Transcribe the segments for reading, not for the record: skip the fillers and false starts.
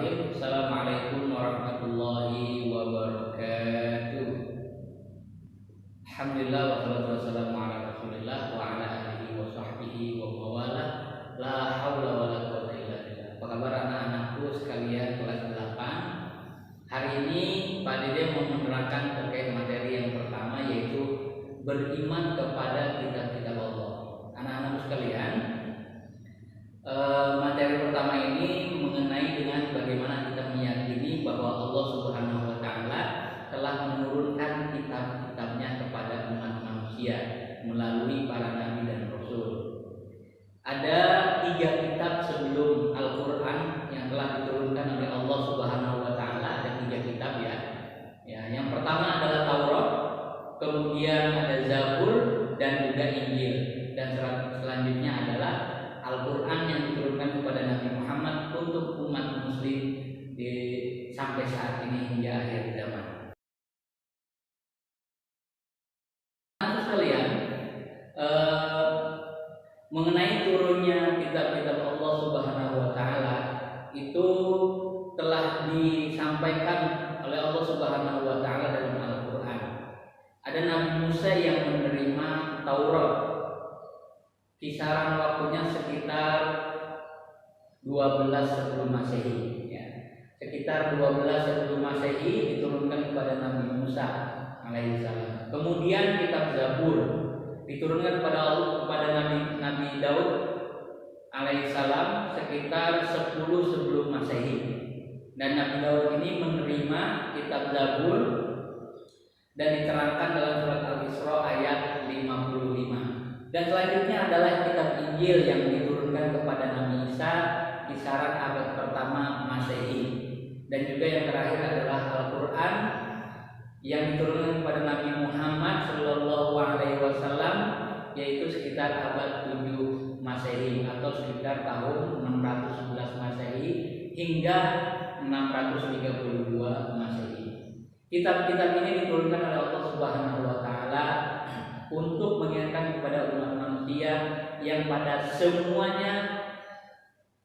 Bismillahirrahmanirrahim. Assalamualaikum warahmatullahi wabarakatuh. Alhamdulillah wassalatu wassalamu ala Rasulillah wa ala alihi wa sahbihi wa mawala. La haula wala quwwata illa billah. Apa kabar anak-anakku sekalian kelas 8? Hari ini Pak Dede mau menerangkan terkait materi yang pertama, yaitu beriman kepada kitab-kitab Allah. Anak-anakku sekalian, materi pertama ini mengenai dengan bagaimana kita meyakini bahwa Allah Subhanahu wa taala telah menurunkan kitab-kitabnya kepada umat manusia melalui para nabi dan rasul. Ada 3 kitab sebelum Al-Qur'an yang telah diturunkan oleh Allah Subhanahu wa taala. Ada 3 kitab ya. Yang pertama adalah Taurat, kemudian ada Zabur dan juga Injil, dan selanjutnya adalah Al-Quran yang diturunkan kepada Nabi Muhammad untuk umat muslim sampai saat ini hingga akhir zaman. Anak sekalian, mengenai turunnya kitab-kitab Allah Subhanahu wa taala itu telah disampaikan oleh Allah Subhanahu wa taala dalam Al-Quran. Ada Nabi Musa yang menerima Taurat. Kisaran waktunya sekitar 12 sebelum Masehi ya. Sekitar 12 sebelum Masehi diturunkan kepada Nabi Musa alaihissalam. Kemudian kitab Zabur diturunkan kepada Nabi Daud alaihissalam sekitar 10 sebelum Masehi. Dan Nabi Daud ini menerima kitab Zabur dan diterangkan dalam surat Al-Isra ayat 55. Dan selanjutnya adalah kitab Injil yang diturunkan kepada Nabi Isa kisaran abad pertama Masehi. Dan juga yang terakhir adalah Al-Quran yang diturunkan kepada Nabi Muhammad Shallallahu Alaihi Wasallam, yaitu sekitar abad 7 Masehi atau sekitar tahun 611 Masehi hingga 632 Masehi. Kitab-kitab ini diturunkan oleh Allah Subhanahu wa taala untuk mengingatkan kepada umat manusia yang pada semuanya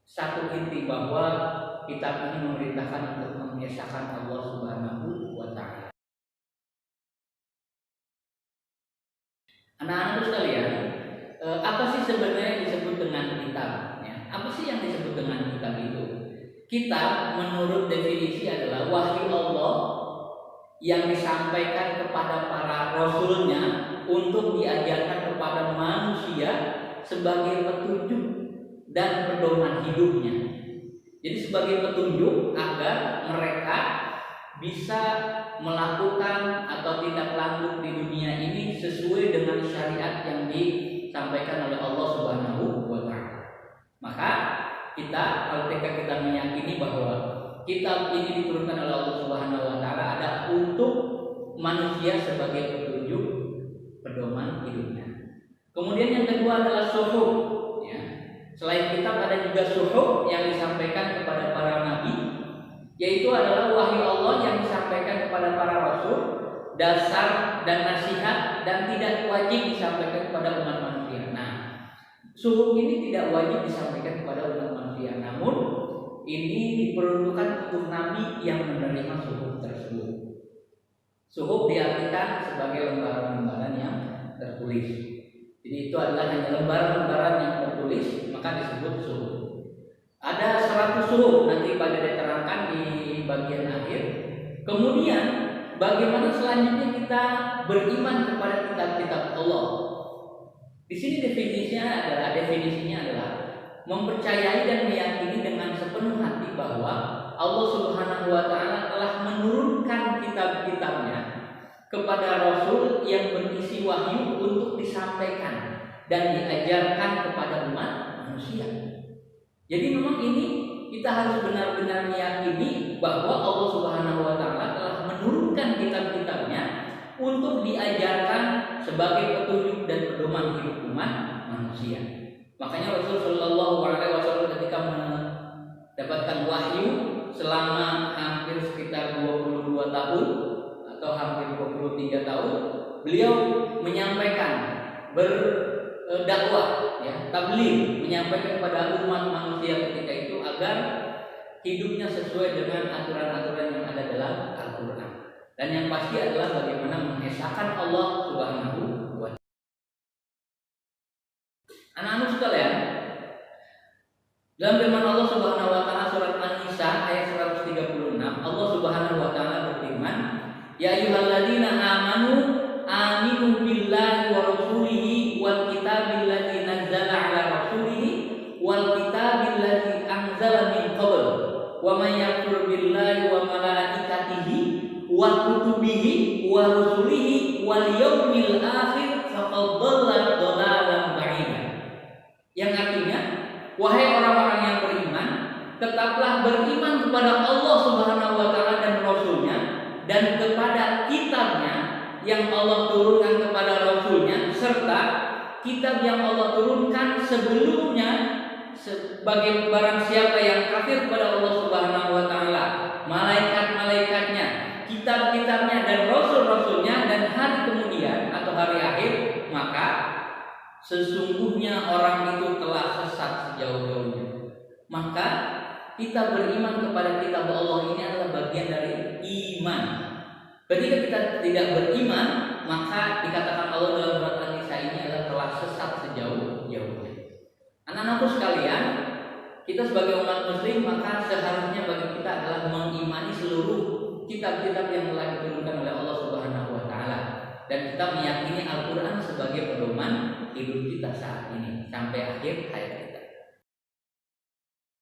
satu inti, bahwa kitab ini memerintahkan untuk mengesahkan Allah Subhanahu wa taala. Anak-anak sekalian, apa sih sebenarnya yang disebut dengan kitab? Ya, apa sih yang disebut dengan kitab itu? Kitab menurut definisi adalah wahyu Allah yang disampaikan kepada para rasulnya untuk diajarkan kepada manusia sebagai petunjuk dan pedoman hidupnya. Jadi sebagai petunjuk agar mereka bisa melakukan atau tindak lanjut di dunia ini sesuai dengan syariat yang disampaikan oleh Allah Subhanahu wa taala. Maka ketika kita meyakini bahwa kitab ini diturunkan oleh Allah Subhanahu wa taala ada untuk manusia sebagai petunjuk pedoman hidupnya. Kemudian yang kedua adalah suhuf ya. Selain kitab ada juga suhuf yang disampaikan kepada para nabi, yaitu adalah wahyu Allah yang disampaikan kepada para rasul, dasar dan nasihat, dan tidak wajib disampaikan kepada umat manusia. Nah, suhuf ini tidak wajib disampaikan kepada umat manusia, namun ini diperuntukkan untuk nabi yang menerima suhuf tersebut. Suhuf diartikan sebagai lembaran-lembaran yang tertulis. Jadi itu adalah hanya lembaran-lembaran yang tertulis, maka disebut suhuf. Ada 100 suhuf, nanti pada diterangkan di bagian akhir. Kemudian bagaimana selanjutnya kita beriman kepada kitab-kitab Allah? Di sini definisinya adalah mempercayai dan meyakini dengan sepenuh hati bahwa Allah Subhanahu wa taala telah menurunkan kitab-kitabnya kepada rasul yang berisi wahyu untuk disampaikan dan diajarkan kepada umat manusia. Jadi memang ini kita harus benar-benar meyakini bahwa Allah Subhanahu wa taala telah menurunkan kitab-kitabnya untuk diajarkan sebagai petunjuk dan pedoman hidup umat manusia. Makanya Rasulullah SAW ketika mendapatkan wahyu selama hampir sekitar 22 tahun atau hampir 23 tahun, beliau menyampaikan berdakwah ya, tabligh, menyampaikan kepada umat manusia ketika itu agar hidupnya sesuai dengan aturan-aturan yang ada dalam Al-Quran. Dan yang pasti adalah bagaimana mengesahkan Allah Subhanahu wa Ta'ala. Anak-anak sekalian, dalam firman Allah Subhanahu wa Ta'ala surat An-Nisa ayat 136, Allah Subhanahu wa Ta'ala berfirman, "Ya ayyuhalladzina amanu aminu billahi wa rasulihi wal kitabil ladzi nazzala 'ala rasulihi wal kitabil ladzi anzala min qabl wa may yakfur billahi wa malaikatihi wa kutubihi wa rusulihi wal yawmil akhir faqad dhalla dhalalan ba'ida." Yang artinya, wahai orang-orang yang beriman, tetaplah beriman kepada Allah Subhanahu wa Ta'ala dan Rasulnya, dan kepada kitabnya yang Allah turunkan kepada Rasulnya, serta kitab yang Allah turunkan sebelumnya, sebagai barang siapa yang kafir kepada Allah Subhanahu wa Ta'ala, malaikat-malaikatnya, kitab-kitabnya dan rasul-rasulnya, dan hari kemudian atau hari akhir, maka sesungguhnya orang itu telah sesat sejauh-jauhnya. Maka kita beriman kepada kitab Allah ini adalah bagian dari iman. Ketika kita tidak beriman, maka dikatakan Allah dalam surat An-Nisa ini adalah telah sesat sejauh-jauhnya. Anak-anakku sekalian, kita sebagai umat muslim, maka seharusnya bagi kita adalah mengimani seluruh kitab-kitab yang telah diturunkan oleh Allah Subhanahu wa Ta'ala, dan kita meyakini Al-Quran sebagai pedoman hidup kita saat ini sampai akhir hayat kita.